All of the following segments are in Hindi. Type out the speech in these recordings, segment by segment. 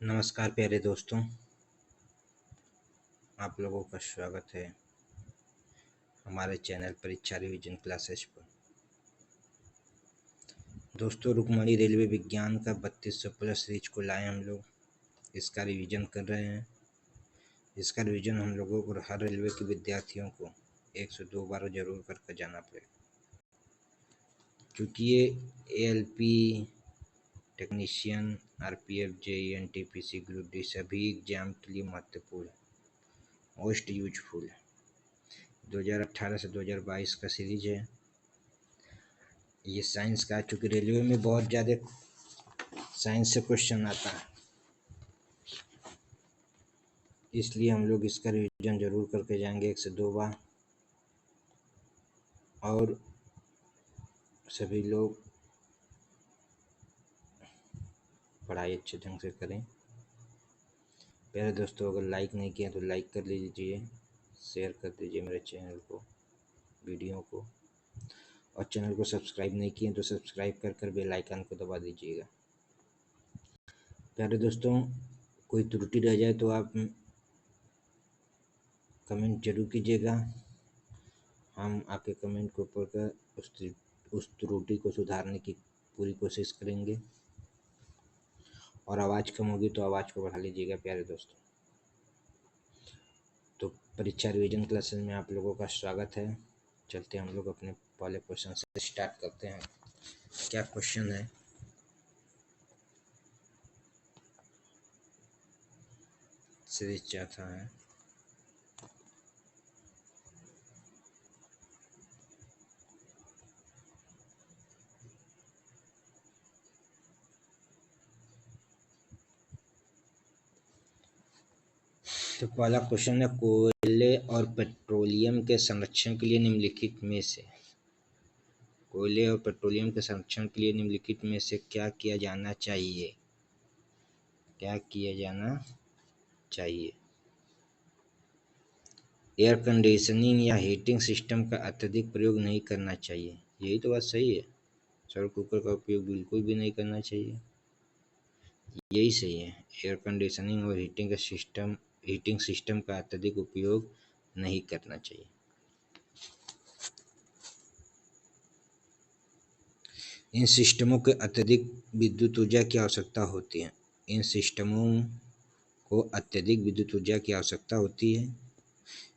नमस्कार प्यारे दोस्तों, आप लोगों का स्वागत है हमारे चैनल परीक्षा रिवीजन क्लासेस पर। दोस्तों, रुक्मणी रेलवे विज्ञान का 3200 प्लस सीरीज को लाए हम लोग। इसका रिवीजन कर रहे हैं। इसका रिवीजन हम लोगों को हर रेलवे के विद्यार्थियों को 102 बार जरूर करके जाना पड़ेगा, क्योंकि ये ALP, technician, RPF, JEE, NTPC, group D सभी एग्जाम के लिए महत्वपूर्ण है, मोस्ट यूजफुल है। 2018 से 2022 का सीरीज है। ये साइंस का, चूँकि रेलवे में बहुत ज़्यादा साइंस से क्वेश्चन आता है, इसलिए हम लोग इसका रिवीजन जरूर करके जाएंगे 1 से 2 बार। और सभी लोग पढ़ाई अच्छे ढंग से करें। प्यारे दोस्तों, अगर लाइक नहीं किया तो लाइक कर लीजिए, शेयर कर दीजिए मेरे चैनल को, वीडियो को, और चैनल को सब्सक्राइब नहीं किए तो सब्सक्राइब कर बेल आइकन को दबा दीजिएगा। प्यारे दोस्तों, कोई त्रुटि रह जाए तो आप कमेंट जरूर कीजिएगा। हम आपके कमेंट को पढ़कर उस त्रुटि को सुधारने की पूरी कोशिश करेंगे। और आवाज़ कम होगी तो आवाज़ को बढ़ा लीजिएगा प्यारे दोस्तों। तो परीक्षा रिवीजन क्लासेस में आप लोगों का स्वागत है। चलते हम लोग अपने पहले क्वेश्चन से स्टार्ट करते हैं। क्या क्वेश्चन है? सीरीज चौथा है। तो पहला क्वेश्चन है, कोयले और पेट्रोलियम के संरक्षण के लिए निम्नलिखित में से क्या किया जाना चाहिए? क्या किया जाना चाहिए? एयर कंडीशनिंग या हीटिंग सिस्टम का अत्यधिक प्रयोग नहीं करना चाहिए। यही तो बात सही है। सौर कुकर का उपयोग बिल्कुल भी नहीं करना चाहिए, यही सही है। एयर कंडीशनिंग और हीटिंग सिस्टम का अत्यधिक उपयोग नहीं करना चाहिए। इन सिस्टमों को अत्यधिक विद्युत ऊर्जा की आवश्यकता होती है।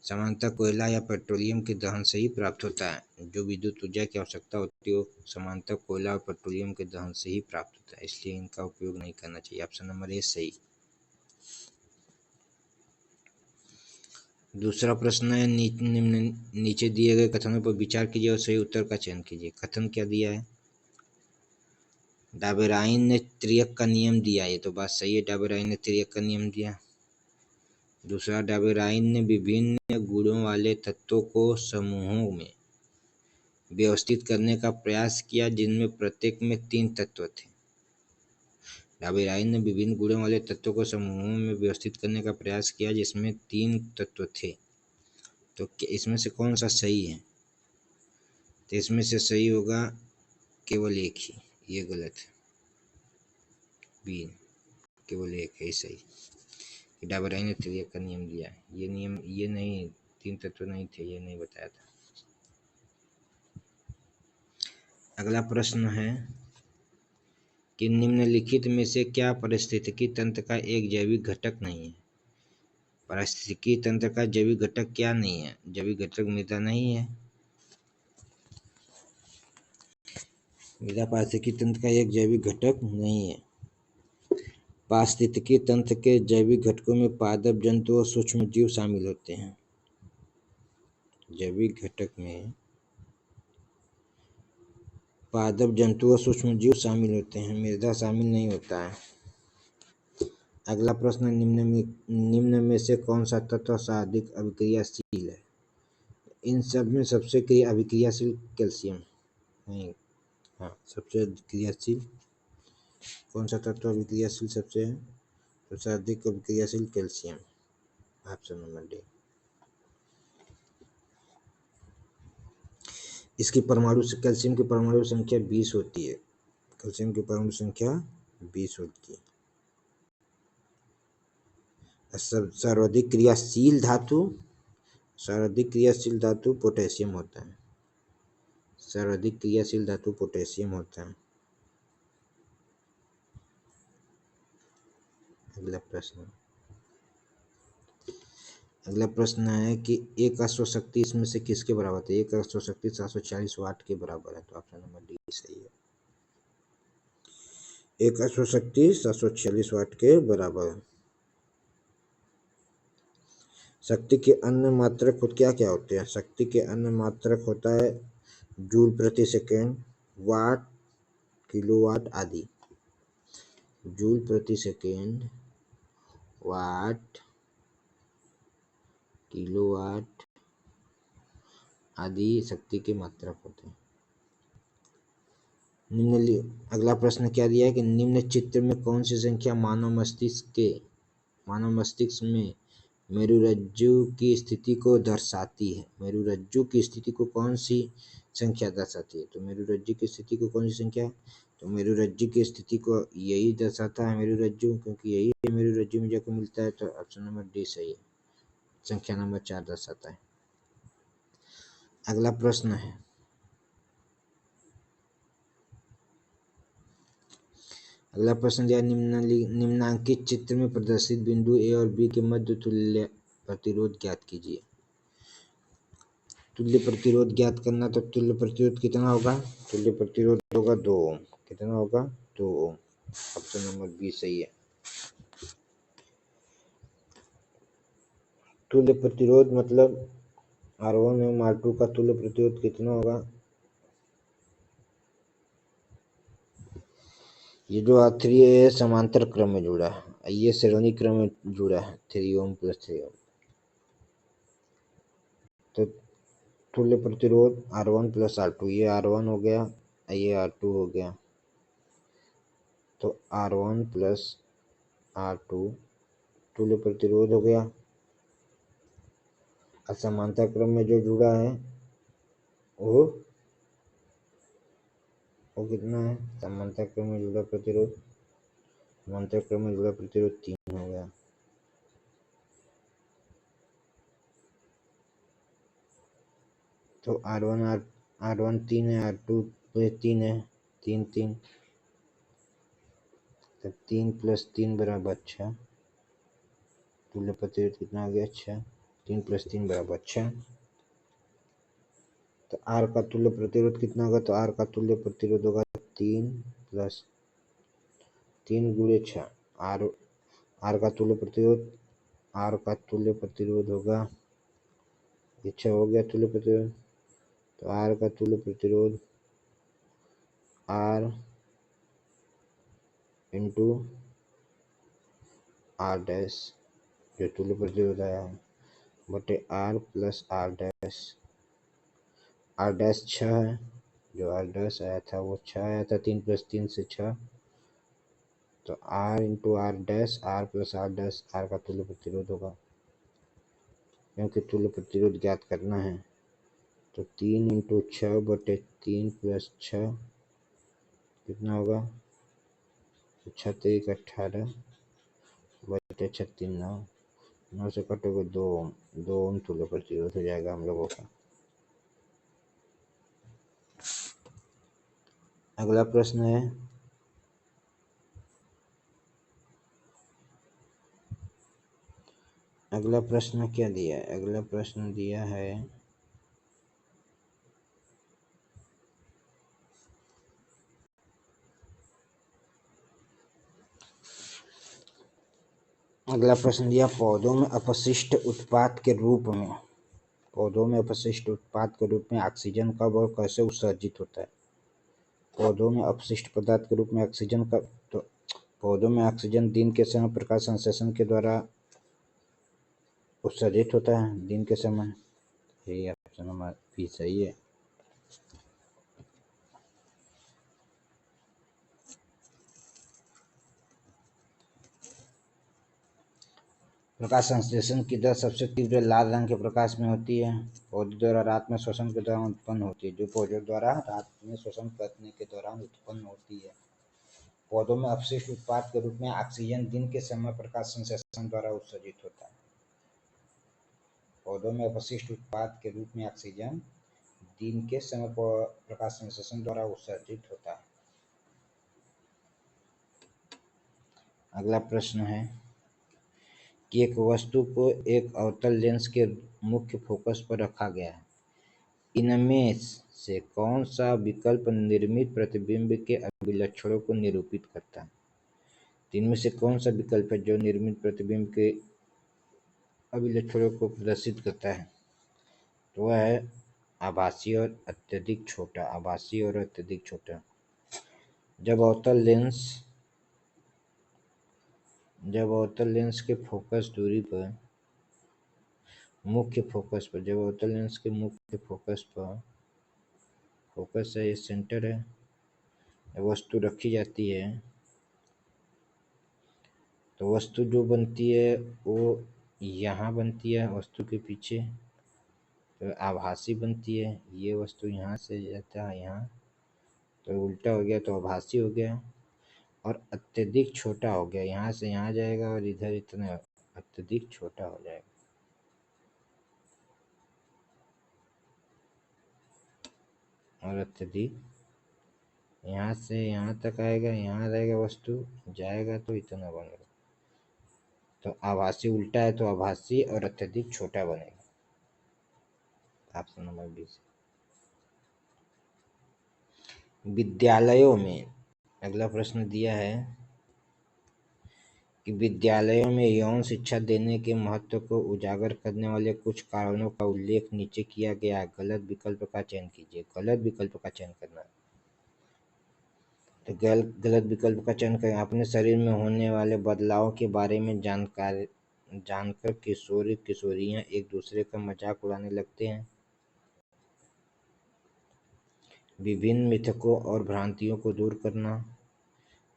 सामान्यतः कोयला या पेट्रोलियम के दहन से ही प्राप्त होता है। जो विद्युत ऊर्जा की आवश्यकता होती है वो सामान्यतः कोयला और पेट्रोलियम के दहन से ही प्राप्त होता है, इसलिए इनका उपयोग नहीं करना चाहिए। ऑप्शन नंबर ए सही। दूसरा प्रश्न है, नीचे दिए गए कथनों पर विचार कीजिए और सही उत्तर का चयन कीजिए। कथन क्या दिया है? डाबेराइन ने त्रियक का नियम दिया, ये तो बात सही है, डाबेराइन ने त्रियक का नियम दिया। दूसरा, डाबेराइन ने विभिन्न गुणों वाले तत्वों को समूहों में व्यवस्थित करने का प्रयास किया जिनमें प्रत्येक में 3 तत्व थे। डाबेराइन ने विभिन्न गुणों वाले तत्वों को समूहों में व्यवस्थित करने का प्रयास किया जिसमें 3 तत्व थे। तो इसमें से कौन सा सही है? तो इसमें से सही होगा केवल एक ही, ये गलत है। बी, केवल एक है सही। डाबेराइन ने त्रियक का नियम दिया, ये नहीं, 3 तत्व नहीं थे, ये नहीं बताया था। अगला प्रश्न है कि निम्नलिखित में से क्या पारिस्थितिकी तंत्र का एक जैविक घटक नहीं है? पारिस्थितिकी तंत्र का जैविक घटक क्या नहीं है? जैविक घटक मृदा नहीं है। मृदा पारिस्थितिकी तंत्र का एक जैविक घटक नहीं है। पारिस्थितिकी तंत्र के जैविक घटकों में पादप जंतु और सूक्ष्म जीव शामिल होते हैं। जैविक घटक में पादप जंतु और सूक्ष्म जीव शामिल होते हैं, मृदा शामिल नहीं होता है। अगला प्रश्न, निम्न में से कौन सा तत्व सर्वाधिक अभिक्रियाशील है? इन सब में सबसे अभिक्रियाशील कैल्शियम नहीं। हाँ, सबसे क्रियाशील कौन सा तत्व अभिक्रियाशील सबसे अधिक अभिक्रियाशील? कैल्शियम। Option number D. इसकी कैल्शियम की परमाणु संख्या 20 होती है। कैल्शियम की परमाणु संख्या 20 होती है। सर्वाधिक क्रियाशील धातु पोटेशियम होता है। सर्वाधिक क्रियाशील धातु पोटेशियम होता है। अगला प्रश्न है कि एक अश्वशक्ति इसमें से किसके बराबर है? एक अश्वशक्ति 740 वाट के बराबर है, तो ऑप्शन नंबर डी सही है। एक अश्वशक्ति 746 वाट के बराबर है। शक्ति के अन्य मात्रक क्या क्या होते हैं? शक्ति के अन्य मात्रक होता है जूल प्रति सेकेंड, वाट, किलोवाट आदि। जूल प्रति सेकेंड, वाट, किलोवाट आदि शक्ति के मात्रक होते हैं। अगला प्रश्न क्या दिया है कि निम्न चित्र में कौन सी संख्या मानव मस्तिष्क में मेरुरज्जु की स्थिति को दर्शाती है? मेरुरज्जु की स्थिति को कौन सी संख्या दर्शाती है? तो मेरुरज्जु की स्थिति को कौन सी संख्या? तो मेरुरज्जु की स्थिति को यही दर्शाता है मेरुरज्जु, क्योंकि यही मेरुरज्जु में जाकर मिलता है, तो ऑप्शन नंबर डी सही है। संख्या नंबर 4 दर्शाता है। अगला प्रश्न है दिया निम्नांकित चित्र में प्रदर्शित बिंदु ए और बी के मध्य तुल्य प्रतिरोध ज्ञात कीजिए। तुल्य प्रतिरोध ज्ञात करना, तो तुल्य प्रतिरोध कितना होगा? तुल्य प्रतिरोध होगा 2 ओम। कितना होगा? 2 ओम। ऑप्शन नंबर बी सही है। तुल्य प्रतिरोध मतलब R1 एवं R2 का तुल्य प्रतिरोध कितना होगा? ये जो R3 है समांतर क्रम में जुड़ा है, ये श्रेणी क्रम में जुड़ा है, 3 ओम प्लस 3 ओम। तो तुल्य प्रतिरोध R1 प्लस R2, ये R1 हो गया, ये R2 हो गया, तो R1 प्लस R2 तुल्य प्रतिरोध हो गया। और समांतर क्रम में जो जुड़ा है वो कितना है? समांतर क्रम में जुड़ा प्रतिरोध 3 हो गया। तो R1 3 है, R2 3 है, 3 3, तो 3 प्लस 3 बराबर 6। तुल्य प्रतिरोध कितना हो गया? 6। 3 प्लस 3 बराबर 6। तो R का तुल्य प्रतिरोध कितना होगा? तो R का तुल्य प्रतिरोध होगा 3 प्लस 3 गुणे 6। R का तुल्य प्रतिरोध होगा, ये 6 हो गया तुल्य प्रतिरोध, तो R का तुल्य प्रतिरोध R इंटू R डैश, जो तुल्य प्रतिरोध आया है, बटे R plus R dash. R dash 6 है, जो R डैश आया था वो 6 आया था, 3 प्लस 3 से 6, तो R into R dash, R plus R dash R का तुल्य प्रतिरोध होगा। क्योंकि तुल्य प्रतिरोध ज्ञात करना है, तो 3 इंटू 6 बटे 3 प्लस 6 कितना होगा? 6 3 18 बटे 6 3 9, 9 से कटोगे 2 ओम, 2 ओम तुल्य प्रतिरोध हो जाएगा हम लोगों का। अगला प्रश्न है अगला प्रश्न क्या दिया है? अगला प्रश्न दिया है पौधों में अपशिष्ट उत्पाद के रूप में ऑक्सीजन कब और कैसे उत्सर्जित होता है? पौधों में अपशिष्ट पदार्थ के रूप में ऑक्सीजन का, तो पौधों में ऑक्सीजन दिन के समय प्रकाश संश्लेषण के द्वारा उत्सर्जित होता है, दिन के समय। यही ऑप्शन नंबर बी सही है। प्रकाश संश्लेषण की दर सबसे तीव्र लाल रंग के प्रकाश में होती है। पौधे द्वारा रात में श्वसन के दौरान उत्पन्न होती है, जो पौधे द्वारा रात में श्वसन करने के दौरान उत्पन्न होती है। पौधों में अपशिष्ट उत्पाद के रूप में ऑक्सीजन दिन के समय प्रकाश संश्लेषण द्वारा उत्सर्जित होता है। पौधों में अपशिष्ट उत्पाद के रूप में ऑक्सीजन दिन के समय प्रकाश संश्लेषण द्वारा उत्सर्जित होता है। अगला प्रश्न है कि एक वस्तु को एक अवतल लेंस के मुख्य फोकस पर रखा गया है। इनमें से कौन सा विकल्प निर्मित प्रतिबिंब के अभिलक्षणों को निरूपित करता है? इनमें से कौन सा विकल्प है जो निर्मित प्रतिबिंब के अभिलक्षणों को प्रदर्शित करता है? तो वह है आभासी और अत्यधिक छोटा। आभासी और अत्यधिक छोटा। जब अवतल लेंस के फोकस दूरी पर मुख्य फोकस पर जब अवतल लेंस के मुख्य फोकस पर फोकस है, ये सेंटर है, वस्तु रखी जाती है तो वस्तु जो बनती है वो यहाँ बनती है वस्तु के पीछे, तो आभासी बनती है। ये वस्तु यहाँ से जाता है यहाँ, तो उल्टा हो गया तो आभासी हो गया। और अत्यधिक छोटा हो गया, यहाँ से यहाँ जाएगा और इधर इतना अत्यधिक छोटा हो जाएगा। और अत्यधिक यहाँ से यहाँ तक आएगा, यहाँ रहेगा वस्तु, जाएगा तो इतना बनेगा। तो आभासी उल्टा है तो आभासी और अत्यधिक छोटा बनेगा। Option number 20। विद्यालयों में अगला प्रश्न दिया है कि विद्यालयों में यौन शिक्षा देने के महत्व को उजागर करने वाले कुछ कारणों का उल्लेख नीचे किया गया है। गलत विकल्प का चयन कीजिए। गलत विकल्प का चयन करना है। तो गलत विकल्प का चयन करें। अपने शरीर में होने वाले बदलाव के बारे में जानकर किशोरी किशोरियां एक दूसरे का मजाक उड़ाने लगते हैं। विभिन्न मिथकों और भ्रांतियों को दूर करना।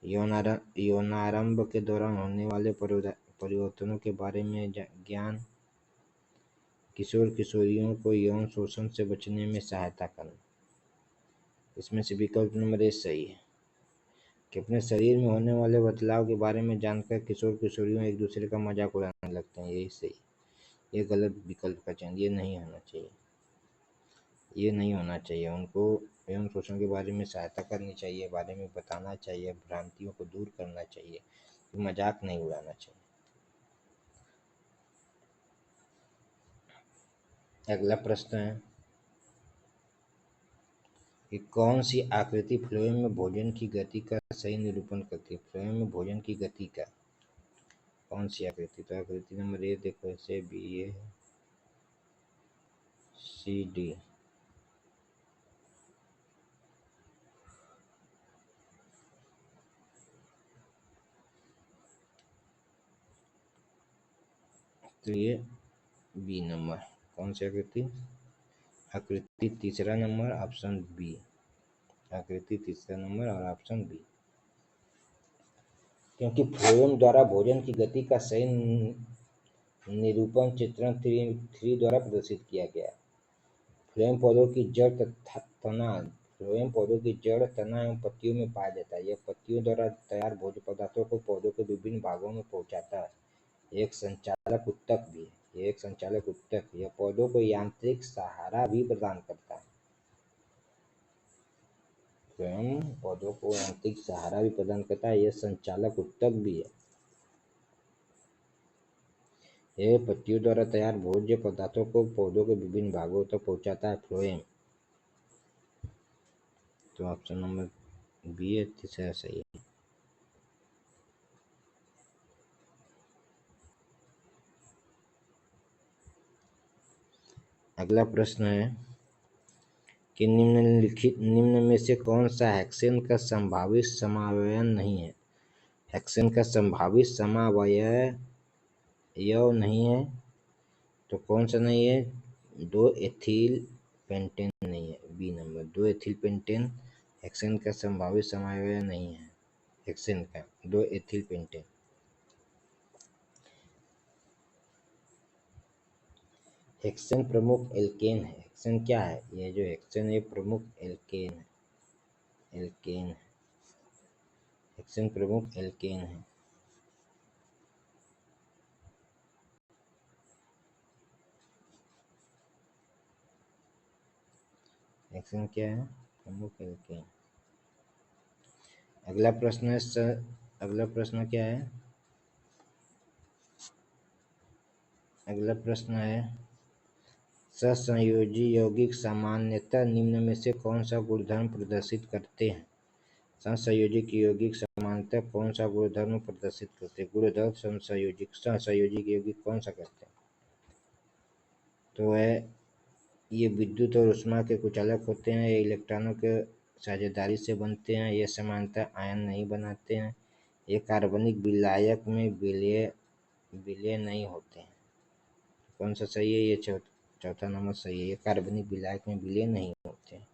यौनारंभ के दौरान होने वाले परिवर्तनों के बारे में ज्ञान। किशोर किशोरियों को यौन शोषण से बचने में सहायता करना। इसमें से विकल्प नंबर ए सही है कि अपने शरीर में होने वाले बदलाव के बारे में जानकर किशोर किशोरियों एक दूसरे का मजाक उड़ाने लगते हैं। यही सही। ये गलत विकल्प का चयन, ये नहीं होना चाहिए। ये नहीं होना चाहिए। उनको यौन शोषण के बारे में सहायता करनी चाहिए, बारे में बताना चाहिए, भ्रांतियों को दूर करना चाहिए, मजाक नहीं उड़ाना चाहिए। अगला प्रश्न है कि कौन सी आकृति फ्लोएम में भोजन की गति का सही निरूपण करती है? फ्लोएम में भोजन की गति का कौन सी आकृति? तो आकृति नंबर ए देखो, ऐसे बी ए सी डी। तो ये बी नंबर कौन सी आकृति? आकृति तीसरा नंबर, ऑप्शन बी। आकृति तीसरा नंबर और ऑप्शन बी। क्योंकि फ्लोएम द्वारा भोजन की गति का सही निरूपण चित्रण 3 द्वारा प्रदर्शित किया गया। फ्लोएम पौधों की जड़ तना एवं पत्तियों में पाया जाता है। यह पत्तियों द्वारा तैयार भोज्य पदार्थों को पौधों के विभिन्न भागों में पहुंचाता है। एक संचालक ऊतक भी है। एक संचालक ऊतक यह पौधों को यांत्रिक सहारा भी प्रदान करता है। फ्लोएम पौधों को यांत्रिक सहारा भी प्रदान करता है। यह संचालक ऊतक भी है। यह पत्तियों द्वारा तैयार भोज्य पदार्थों को पौधों के विभिन्न भागों तक पहुंचाता है। फ्लोएम। तो ऑप्शन नंबर बी है तीसरा सही है। अगला प्रश्न है कि निम्न में से कौन सा हेक्सेन का संभावित समावयव नहीं है? हेक्सेन का संभावित समावयव नहीं है तो कौन सा नहीं है? 2 एथिल पेंटेन नहीं है। B number 2 ethyl pentane hexane का संभावित समावयव नहीं है। हेक्सेन का 2 एथिल पेंटेन। हेक्सेन प्रमुख एल्केन है। हेक्सेन क्या है? ये जो हेक्सेन है प्रमुख एल्केन है। हेक्सेन हेक्सेन प्रमुख एल्केन है। हेक्सेन क्या है? प्रमुख एल्केन। अगला प्रश्न है अगला प्रश्न क्या है? अगला प्रश्न है सहसंयोजी यौगिक सामान्यतः निम्न में से कौन सा गुणधर्म प्रदर्शित करते हैं? सहसंयोजी यौगिक सामान्यतः कौन सा गुणधर्म प्रदर्शित करते हैं? गुणधर्म सहसंयोजी यौगिक कौन सा करते हैं? तो है ये विद्युत और ऊष्मा के कुचालक होते हैं, ये इलेक्ट्रॉनों के साझेदारी से बनते हैं, ये समानता आयन नहीं बनाते हैं, ये कार्बनिक विलायक में विलय नहीं होते हैं। कौन सा सही है? ये चौथा नंबर सही है, ये कार्बनिक विलायक में विलय नहीं होते हैं।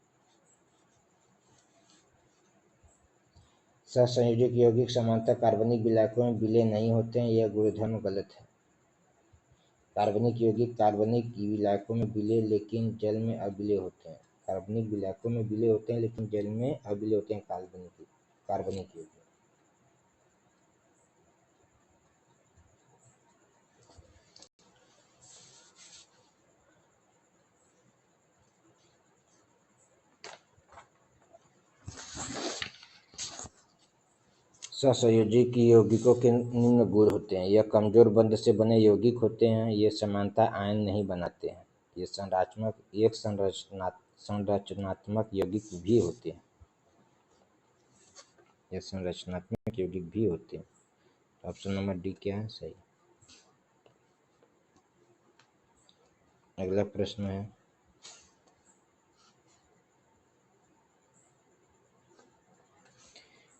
सहसंयोजक यौगिक समानता कार्बनिक विलायकों में विलय नहीं होते हैं, यह गुणधर्म गलत है। कार्बनिक यौगिक कार्बनिक विलायकों में विलय लेकिन जल में अविलय होते हैं। कार्बनिक विलायकों में विलय होते हैं लेकिन जल में अविलय होते हैं कार्बनिक यौगिक। सहसंयोजक यौगिकों के निम्न गुण होते हैं। यह कमजोर बंध से बने यौगिक होते हैं, ये समानता आयन नहीं बनाते हैं, ये संरचनात्मक यौगिक भी होते हैं। ये संरचनात्मक यौगिक भी होते हैं। ऑप्शन नंबर डी क्या है? सही। अगला प्रश्न है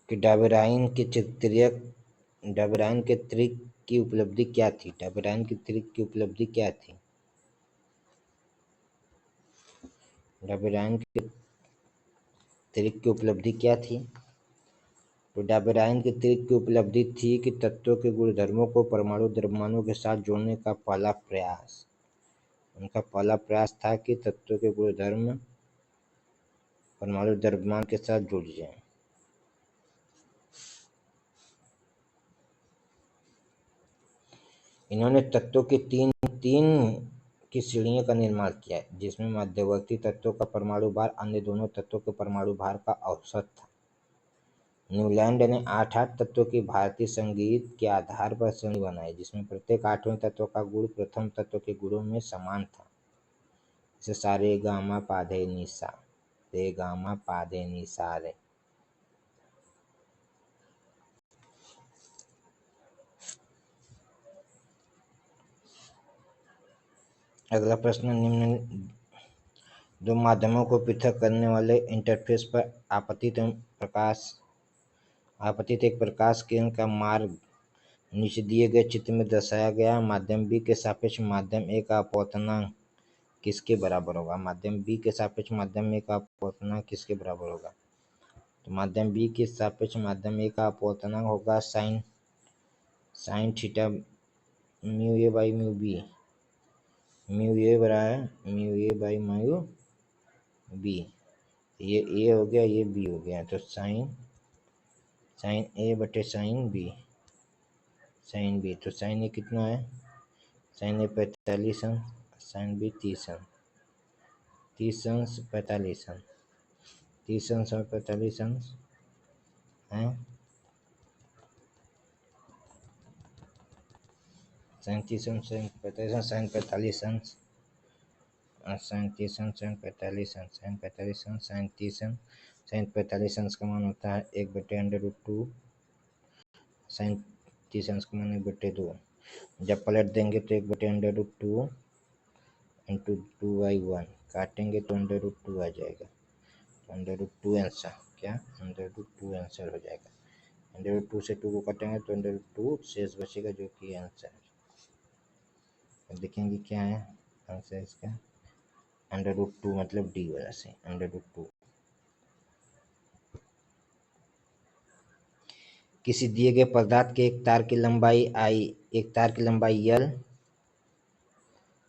कि डाबेराइन के त्रिक की उपलब्धि क्या थी? डाबेराइन की त्रिक की उपलब्धि क्या थी? डाबेराइन की त्रिक की उपलब्धि क्या थी? तो डाबेराइन की त्रिक की उपलब्धि थी कि तत्वों के गुणधर्मों को परमाणु द्रव्यमानों के साथ जोड़ने का पहला प्रयास। उनका पहला प्रयास था कि तत्वों के गुणधर्म परमाणु द्रव्यमान के साथ जुड़ जाएं। इन्होंने तत्वों की तीन की श्रेणियों का निर्माण किया, जिसमें मध्यवर्ती तत्वों का परमाणु भार अन्य दोनों तत्वों के परमाणु भार का औसत था। न्यूलैंड ने 8 तत्वों की भारतीय संगीत के आधार पर श्रेणी बनाई, जिसमें प्रत्येक 8वें तत्व का गुण प्रथम तत्व के गुणों में समान था। जैसे सारे गामा पाधे निसा, रे गामा पाधे निसा रे। अगला प्रश्न निम्न दो माध्यमों को पृथक करने वाले इंटरफेस पर आपतित एक प्रकाश किरण का मार्ग नीचे दिए गए चित्र में दर्शाया गया। माध्यम बी के सापेक्ष माध्यम ए का अपवर्तनांक किसके बराबर होगा? माध्यम बी के सापेक्ष माध्यम ए का अपवर्तनांक किसके बराबर होगा? तो माध्यम बी के सापेक्ष माध्यम ए का अपवर्तनांक होगा sine theta mu A by mu B. Mu A बराबर mu A by mu B. ये ए हो गया, ये बी हो गया, तो साइन ए बटे साइन बी। तो साइन ए कितना है? साइन ए 45 अंश, साइन बी 30 अंश। 30 अंश 45 अंश, 30 अंश और 45 अंश है साइन 30 अंश, साइन 45 अंश, साइन 45 अंश, साइन 30 अंश, साइन 45 अंश, साइन 45 अंश, साइन 30 अंश। साइन 45 अंश का मान होता है 1/√2, साइन 30 अंश का मान 1/2। जब पलट देंगे तो 1/√2 इंटू 2/1 काटेंगे तो √2 आ जाएगा। √2 आंसर क्या? √2 आंसर हो जाएगा। √2 से 2 को काटेंगे तो √2 शेष बचेगा, जो कि आंसर है। अब देखेंगे क्या है आंसर इसका। √2 मतलब डी वाला से √2। किसी दिए गए पदार्थ के एक तार की लंबाई L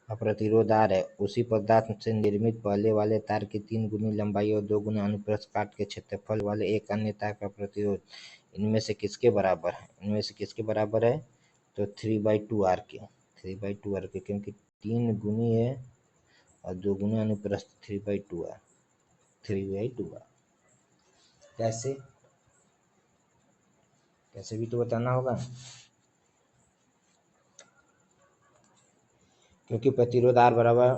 और प्रतिरोध R है। उसी पदार्थ से निर्मित पहले वाले तार की 3 गुनी लंबाई और 2 गुना अनुप्रस्थ काट के क्षेत्रफल वाले एक अन्य तार का प्रतिरोध इनमें से किसके बराबर है? इनमें से किसके बराबर है? तो 3/2 r के, 3/2 r के, क्योंकि 3 गुनी है और 2 गुना अनुप्रस्थ 3/2 r, 3/2 r। कैसे? कैसे भी तो बताना होगा, क्योंकि प्रतिरोध R बराबर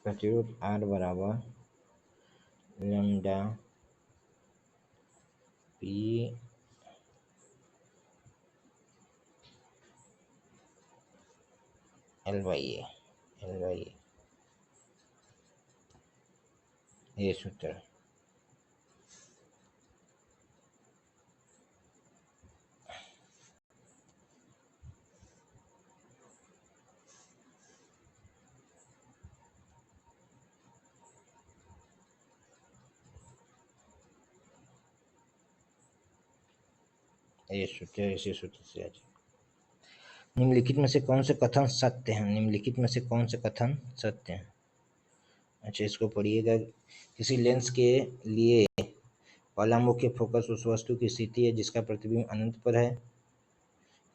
प्रतिरोध R बराबर लैम्डा P L/A, ये सूत्र। ये सूत्र, इसी सूत्र से आज निम्नलिखित में से कौन से कथन सत्य हैं? निम्नलिखित में से कौन से कथन सत्य हैं? अच्छा, इसको पढ़िएगा। किसी लेंस के लिए पहला मुख्य फोकस उस वस्तु की स्थिति है जिसका प्रतिबिंब अनंत पर है।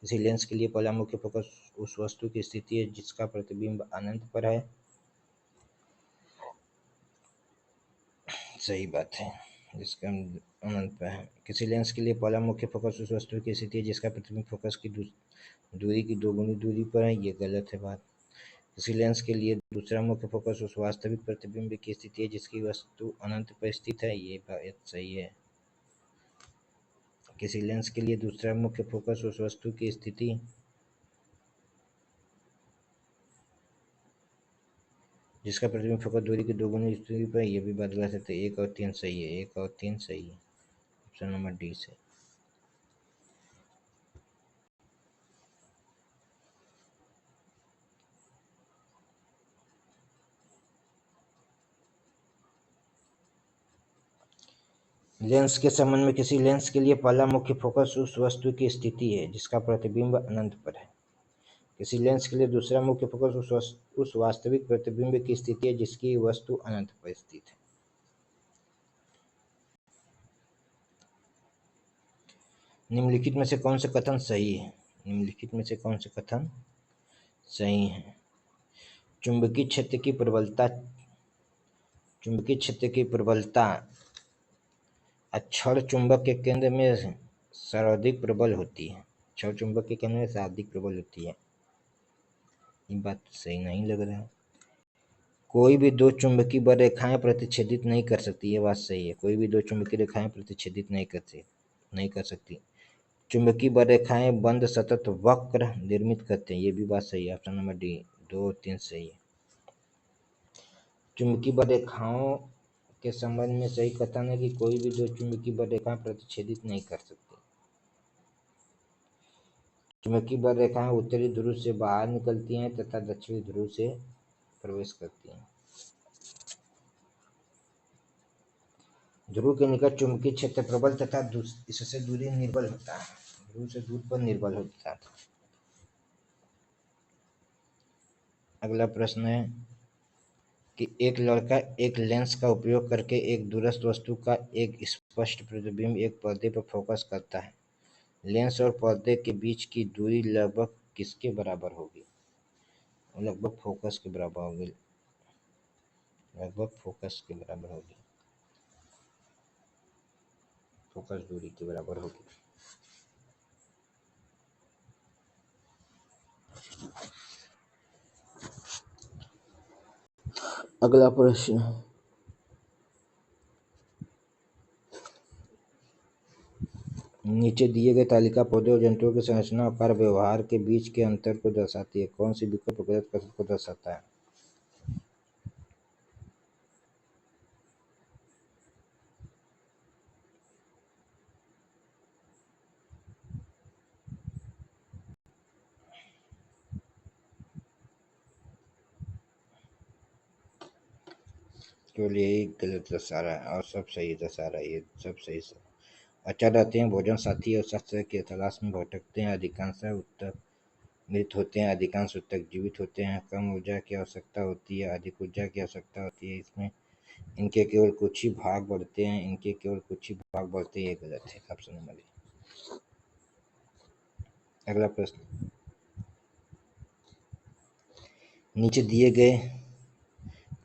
किसी लेंस के लिए पहला मुख्य फोकस उस वस्तु की स्थिति है जिसका प्रतिबिंब अनंत पर है। सही बात है, जिसका अनंत पर है। किसी लेंस के लिए पहला मुख्य फोकस उस वस्तु की स्थिति है जिसका प्रतिबिंब फोकस की दूरी की दोगुनी दूरी पर है। ये गलत है बात। किसी लेंस के लिए दूसरा मुख्य फोकस उस वास्तविक प्रतिबिंब की स्थिति है जिसकी वस्तु अनंत पर स्थित है। ये बात सही है। किसी लेंस के लिए दूसरा मुख्य फोकस उस वस्तु की स्थिति जिसका प्रतिबिंब फोकस दूरी की दोगुनी दूरी पर, यह भी बात गलत है। 1 और 3 सही है, 1 और 3 सही है। ऑप्शन नंबर डी से। लेंस के संबंध में किसी लेंस के लिए पहला मुख्य फोकस उस वस्तु की स्थिति है जिसका प्रतिबिंब अनंत पर है। किसी लेंस के लिए दूसरा मुख्य फोकस उस वास्तविक प्रतिबिंब की स्थिति है जिसकी वस्तु अनंत पर स्थित है। निम्नलिखित में से कौन से कथन सही है? निम्नलिखित में से कौन से कथन सही है? चुंबकीय क्षेत्र की प्रबलता क्षण चुंबक के केंद्र में सर्वाधिक प्रबल होती है। क्षण चुंबक के केंद्र में सर्वाधिक प्रबल होती है। ये बात सही नहीं लग रहा है। कोई भी दो चुंबकीय बल रेखाएं प्रतिच्छेदित नहीं कर सकती। ये बात सही है। कोई भी दो चुंबकीय रेखाएं प्रतिच्छेदित नहीं कर सकती। चुंबकीय बल रेखाएं बंद सतत वक्र निर्मित करते हैं। ये भी बात सही है। ऑप्शन नंबर डी 2 और 3 सही है। चुंबकीय बल रेखाओं के संबंध में सही कथन है कि कोई भी दो चुंबकीय बल रेखाएं प्रतिच्छेदित नहीं कर सकती। चुंबकीय बल रेखाएं उत्तरी ध्रुव से बाहर निकलती हैं तथा दक्षिणी ध्रुव से प्रवेश करती हैं। ध्रुव के निकट चुंबकीय क्षेत्र प्रबल तथा इससे दूरी निर्बल होता है। ध्रुव से दूर पर निर्बल होता है। अगला प्रश्न है कि एक लड़का एक लेंस का उपयोग करके एक दूरस्थ वस्तु का एक स्पष्ट प्रतिबिंब एक पर्दे पर फोकस करता है। लेंस और पर्दे के बीच की दूरी लगभग किसके बराबर होगी? लगभग फोकस के बराबर होगी। लगभग फोकस के बराबर होगी। फोकस दूरी के बराबर होगी। अगला प्रश्न, नीचे दिए गए तालिका पौधे और जंतुओं की संरचना आकार व्यवहार के बीच के अंतर को दर्शाती है। कौन सी विकल्प प्रकृति कसरत को दर्शाता है? केवल यही गलत दर्शा रहा है और सब सही दर्शा रहा है। ये सब सही से अच्छा रहते हैं, भोजन साथी और शस्त्र की तलाश में भटकते हैं। अधिकांश उत्तर मृत होते हैं, अधिकांश ऊतक जीवित होते हैं। कम ऊर्जा की आवश्यकता होती है, अधिक ऊर्जा की आवश्यकता होती है। इसमें इनके केवल कुछ ही भाग बढ़ते हैं, इनके केवल कुछ ही भाग बढ़ते हैं। ये गलत है, ऑप्शन नंबर ए। अगला प्रश्न, नीचे दिए गए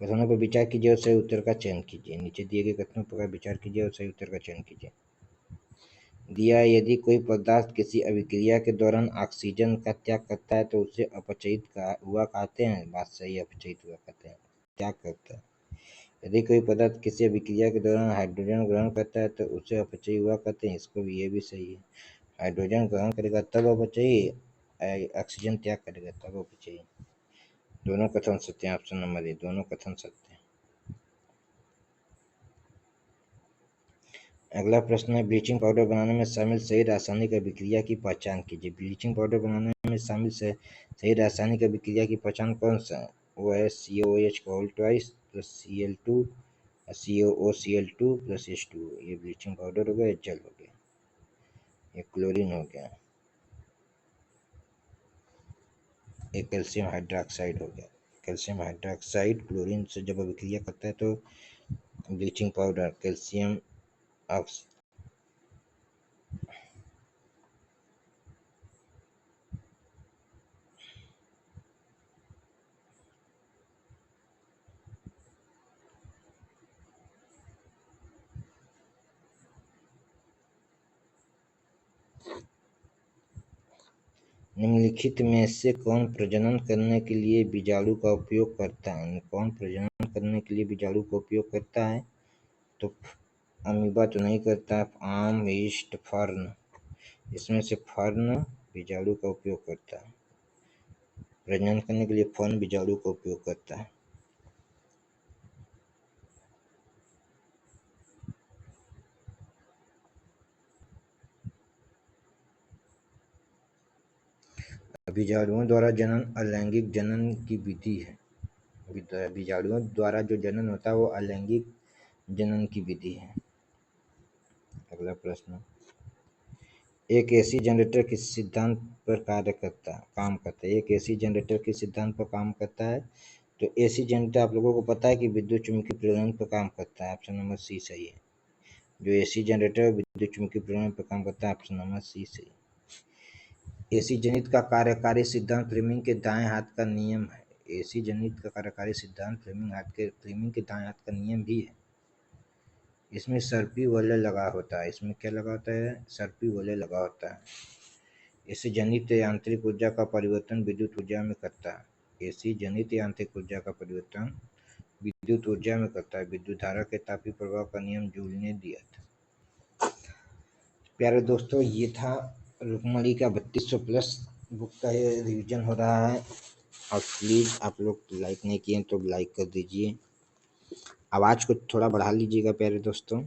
कथनों पर विचार कीजिए और सही उत्तर का चयन कीजिए। नीचे दिए गए कथनों पर विचार कीजिए और सही उत्तर का चयन कीजिए। दिया, यदि कोई पदार्थ किसी अभिक्रिया के दौरान ऑक्सीजन का त्याग करता है तो उसे अपचयित हुआ कहते हैं। बात सही है, अपचयित हुआ कहते हैं, त्याग करता है। यदि कोई पदार्थ किसी अभिक्रिया के दौरान हाइड्रोजन ग्रहण करता है तो उसे अपचयी हुआ कहते हैं। इसको भी, ये भी सही है। हाइड्रोजन ग्रहण करेगा तब अपचयी, ऑक्सीजन त्याग करेगा तब अपचयी। दोनों कथन सत्य हैं, ऑप्शन नंबर ए, दोनों कथन सत्य हैं। अगला प्रश्न है, ब्लीचिंग पाउडर बनाने में शामिल सही रासायनिक अभिक्रिया की पहचान कीजिए। ब्लीचिंग पाउडर बनाने में शामिल सही रासायनिक अभिक्रिया की पहचान कौन सा है? वो है COOH का whole twice plus Cl2 COOCl2 plus H2। ये ब्लीचिंग पाउडर हो गया, जल हो गया, ये क्लोरीन हो गया, ये कैल्शियम हाइड्रोक्साइड हो गया। कैल्शियम हाइड्रोक्साइड क्लोरीन से जब अभिक्रिया करता है तो ब्लीचिंग पाउडर कैल्शियम ऑक्स निम्नलिखित में से कौन प्रजनन करने के लिए बीजाणु का उपयोग करता है? कौन प्रजनन करने के लिए बीजाणु का उपयोग करता है? तो अमीबा तो नहीं करता, आम, यीस्ट, फर्न, इसमें से फर्न बीजाणु का उपयोग करता है। प्रजनन करने के लिए फर्न बीजाणु का उपयोग करता है। बीजाणुओं द्वारा जनन अलैंगिक जनन की विधि है। बीजाणुओं द्वारा जो जनन होता है वो अलैंगिक जनन की विधि है। अगला प्रश्न, एक एसी जनरेटर किस सिद्धांत पर काम करता है? एक एसी जनरेटर किस सिद्धांत पर काम करता है? तो एसी जनरेटर आप लोगों को पता है कि विद्युत चुम्बकीय प्रेरण पर काम करता है। ऑप्शन नंबर सी सही है। जो एसी जनरेटर विद्युत चुम्बकीय प्रेरण पर काम करता है, ऑप्शन नंबर सी सही। एसी जनित का कार्यकारी सिद्धांत फ्लेमिंग के दाएं हाथ का नियम है। एसी जनित का कार्यकारी सिद्धांत फ्लेमिंग के दाएं हाथ का नियम भी है। इसमें सर्पी वलय लगा होता है। इसमें क्या लगा होता है? सर्पी वलय लगा होता है। एसी जनित यांत्रिक ऊर्जा का परिवर्तन विद्युत ऊर्जा में करता है। एसी जनित यांत्रिक ऊर्जा का परिवर्तन विद्युत ऊर्जा में करता है। विद्युत धारा के तापीय प्रभाव का नियम जूल ने दिया था। प्यारे दोस्तों, ये था रुक्मणी का 3200+ बुक का ये रिवीजन हो रहा है। और प्लीज़ आप लोग लाइक नहीं किए तो लाइक कर दीजिए। आवाज़ को थोड़ा बढ़ा लीजिएगा प्यारे दोस्तों,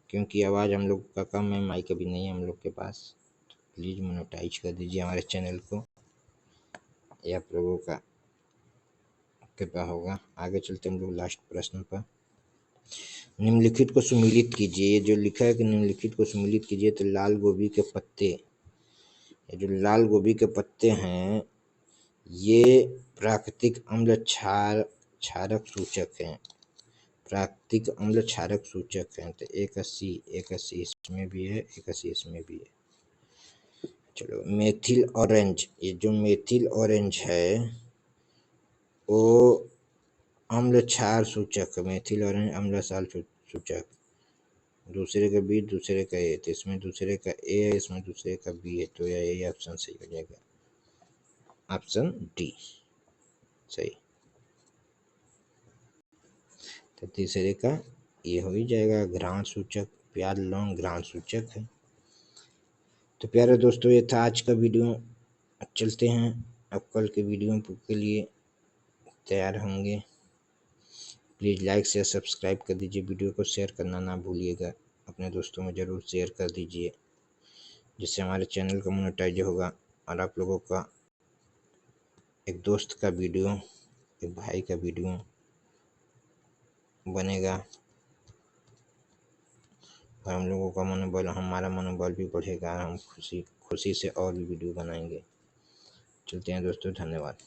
क्योंकि आवाज़ हम लोग का कम है, माइक अभी नहीं है हम लोग के पास। तो प्लीज़ मोनेटाइज कर दीजिए हमारे चैनल को, ये आप लोगों का कृपा होगा। आगे चलते हम लोग लास्ट प्रश्न पर। निम्नलिखित को सुमेलित कीजिए। ये जो लिखा है कि निम्नलिखित को सुमेलित कीजिए, तो लाल गोभी के पत्ते, ये जो लाल गोभी के पत्ते हैं ये प्राकृतिक अम्ल क्षारक सूचक हैं। प्राकृतिक अम्ल क्षारक सूचक हैं। तो 81 इसमें भी है, 81 इसमें भी है। चलो, मेथिल ऑरेंज, ये जो मेथिल ऑरेंज है वो अम्ल क्षार सूचक, मेथिल ऑरेंज अम्ल क्षार सूचक। दूसरे का बी, दूसरे का ए, तो इसमें दूसरे का ए है, इसमें दूसरे का बी है, तो यही ऑप्शन सही हो जाएगा, ऑप्शन डी सही। तो तीसरे का ये हो ही जाएगा, घ्राण सूचक। प्याज लौंग घ्राण सूचक है। तो प्यारे दोस्तों, ये था आज का वीडियो। चलते हैं अब कल के वीडियो के लिए तैयार होंगे। प्लीज़ लाइक शेयर सब्सक्राइब कर दीजिए। वीडियो को शेयर करना ना भूलिएगा, अपने दोस्तों में ज़रूर शेयर कर दीजिए, जिससे हमारे चैनल का मोनेटाइज होगा और आप लोगों का एक दोस्त का वीडियो, एक भाई का वीडियो बनेगा और हम लोगों का मनोबल, हमारा मनोबल भी बढ़ेगा। हम खुशी से और भी वीडियो बनाएंगे। चलते हैं दोस्तों, धन्यवाद।